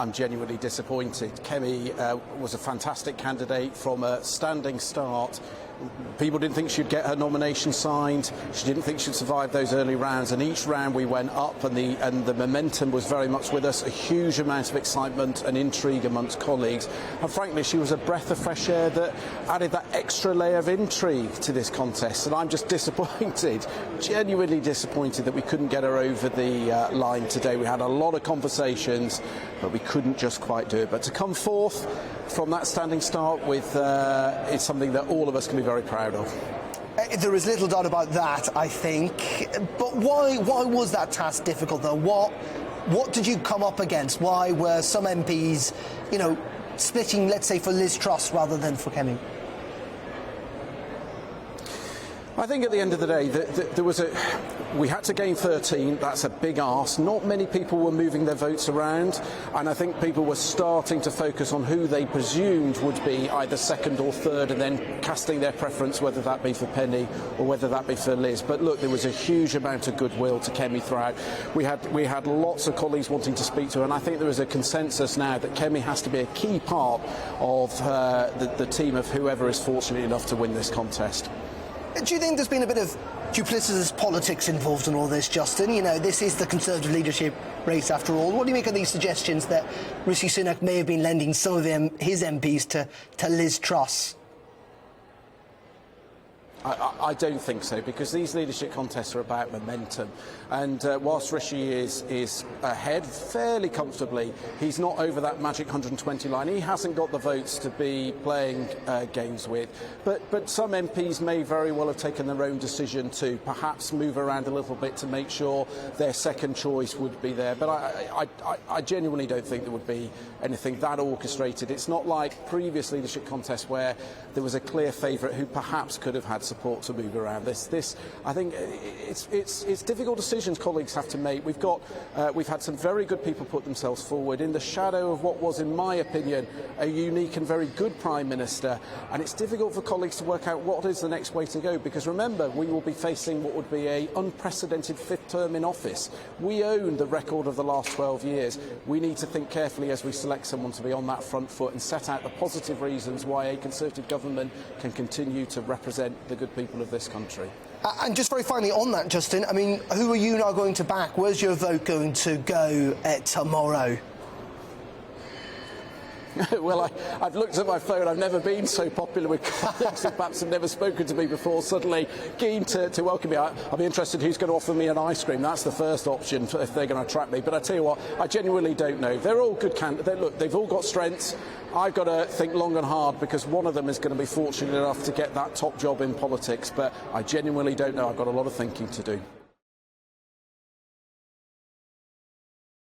I'm genuinely disappointed. Kemi was a fantastic candidate from a standing start. People didn't think she'd get her nomination signed. She didn't think she'd survive those early rounds, and each round we went up, and the momentum was very much with us. A huge amount of excitement and intrigue amongst colleagues, and frankly, she was a breath of fresh air that added that extra layer of intrigue to this contest. And I'm just disappointed, genuinely disappointed, that we couldn't get her over the line today. We had a lot of conversations, but we couldn't just quite do it. But to come forth from that standing start with is something that all of us can be very proud of. There is little doubt about that, I think. But why was that task difficult, though? What did you come up against? Why were some MPs, splitting, let's say, for Liz Truss rather than for Kemi? I think at the end of the day, we had to gain 13. That's a big ask. Not many people were moving their votes around, and I think people were starting to focus on who they presumed would be either second or third, and then casting their preference, whether that be for Penny or whether that be for Liz. But look, there was a huge amount of goodwill to Kemi throughout. We had lots of colleagues wanting to speak to her, and I think there is a consensus now that Kemi has to be a key part of the team of whoever is fortunate enough to win this contest. Do you think there's been a bit of duplicitous politics involved in all this, Justin? This is the Conservative leadership race after all. What do you make of these suggestions that Rishi Sunak may have been lending some of his MPs to Liz Truss? I don't think so, because these leadership contests are about momentum, and whilst Rishi is ahead fairly comfortably, he's not over that magic 120 line. He hasn't got the votes to be playing games with, but some MPs may very well have taken their own decision to perhaps move around a little bit to make sure their second choice would be there. But I genuinely don't think there would be anything that orchestrated. It's not like previous leadership contests where there was a clear favourite who perhaps could have had support to move around. This I think it's difficult decisions colleagues have to make. We've had some very good people put themselves forward in the shadow of what was, in my opinion, a unique and very good Prime Minister, and it's difficult for colleagues to work out what is the next way to go, because remember, we will be facing what would be an unprecedented fifth term in office. We own the record of the last 12 years. We need to think carefully as we select someone to be on that front foot and set out the positive reasons why a Conservative government can continue to represent the good people of this country. And just very finally on that, Justin, I mean, who are you now going to back? Where's your vote going to go tomorrow? Well, I've looked at my phone. I've never been so popular with colleagues who perhaps have never spoken to me before, suddenly keen to welcome me. I'll be interested who's going to offer me an ice cream. That's the first option if they're going to attract me. But I tell you what, I genuinely don't know. They're all good candidates. Look, they've all got strengths. I've got to think long and hard, because one of them is going to be fortunate enough to get that top job in politics. But I genuinely don't know. I've got a lot of thinking to do.